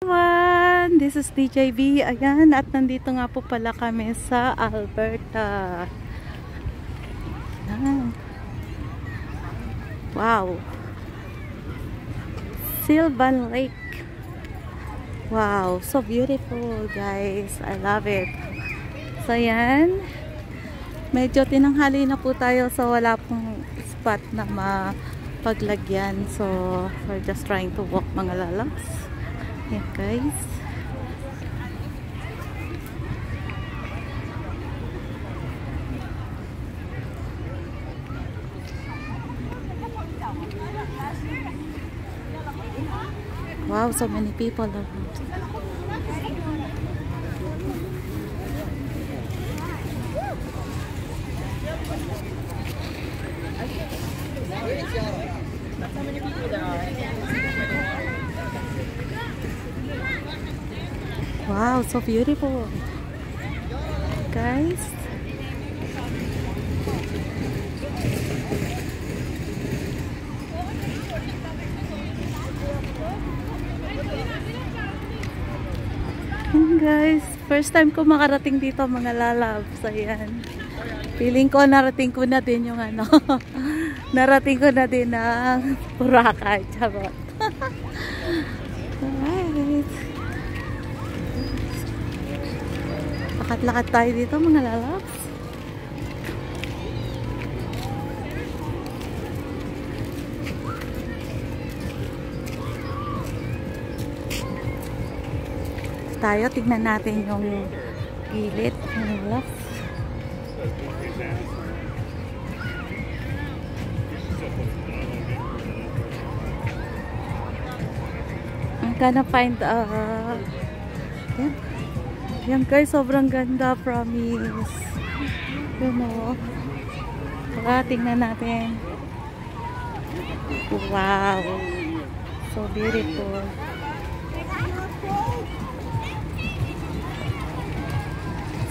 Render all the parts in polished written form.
Everyone, this is DJB. Ayan, at nandito nga po pala kami sa Alberta. Ayan. Wow. Sylvan Lake. Wow, so beautiful guys. I love it. So ayan, medyo tinanghali na po tayo, so wala pong spot na mapaglagyan. So we're just trying to walk mga lalabs. Ayan guys. Wow, so many people around. Wow, so beautiful. Guys. Guys, first time ko makarating dito mga lalabs. Ayan. Feeling ko narating ko na din yung ano. Narating ko na din ang Boracay. Charot. Alright. Lakad-lakad tayo dito mga lalabs. Tayo, tignan natin yung gilid ng lalabs. I'm gonna find yan guys, sobrang ganda, promise. You know. Saka tingnan natin. Wow. So beautiful.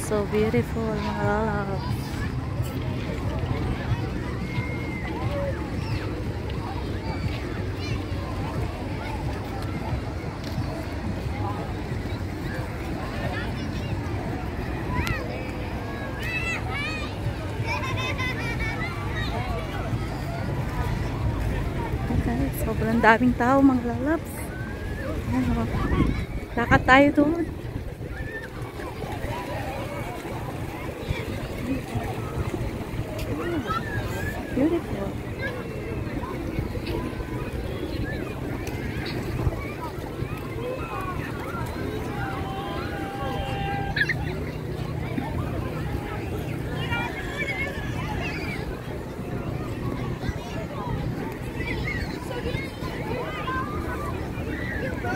So beautiful, mga lalabs. Sobrang daming tao mga lalabs. Lakad tayo doon. Beautiful.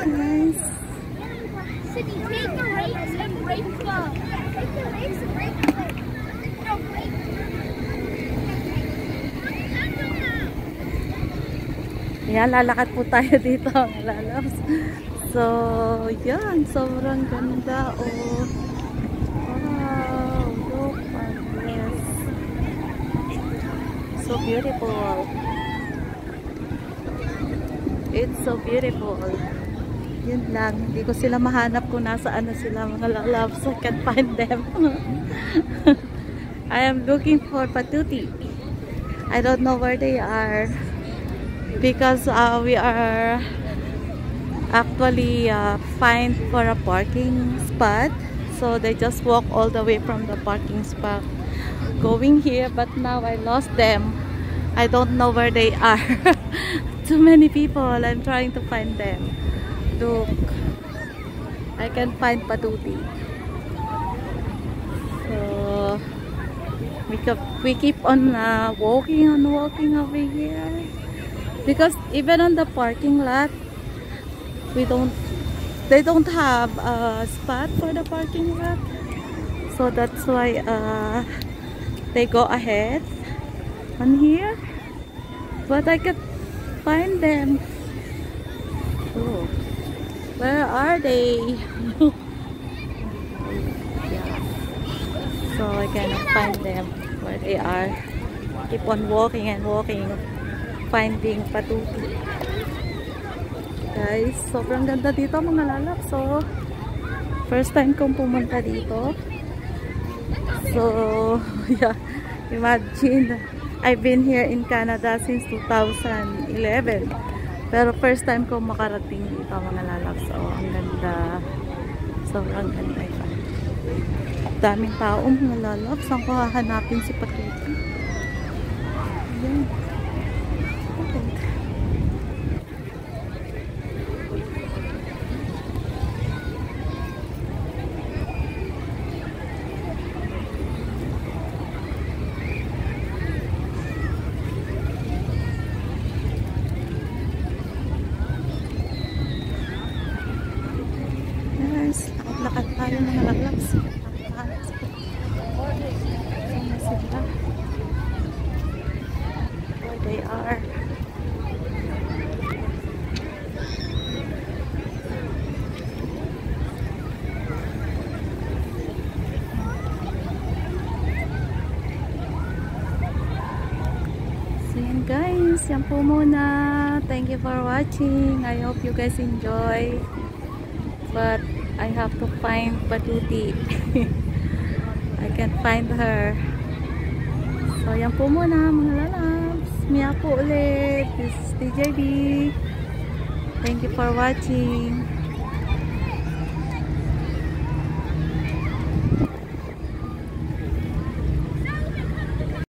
Nice. Sydney, take the race and break the. Take the race and break the. No, break. Ayan, lalakad po tayo dito mga lalabs. So, yan, sobrang ganda. Oh. Wow, look at this. So beautiful. It's so beautiful. Yun lang, hindi ko sila mahanap kung nasaan na sila mga lalabs. I can't find them. I am looking for Patuti. I don't know where they are. Because we are actually find for a parking spot, so they just walk all the way from the parking spot going here, but now I lost them. I don't know where they are. Too many people. I'm trying to find them. Look, I can find Patuti. So we keep on walking over here. Because even on the parking lot, they don't have a spot for the parking lot. So that's why they go ahead on here. But I can't find them. Oh, where are they? Yeah. So I cannot find them where they are. Keep on walking and walking, finding Patuti. guys. Sobrang ganda dito mga lalap. So, first time kong pumunta dito. So, yeah. Imagine, I've been here in Canada since 2011. Pero first time kong makarating dito mga lalap. So, ang ganda. Sobrang ganda ito. Daming tao mga lalap. Saan ko hahanapin si Patuti? Ayan. Okay. Yes, lakad tayo mga lalabs. Where they are. So yan guys, yan po muna. Thank you for watching. I hope you guys enjoy. But I have to find Patuti. I can't find her. So yan po muna mga lalabs. Mia po ulit. This is TJB. Thank you for watching.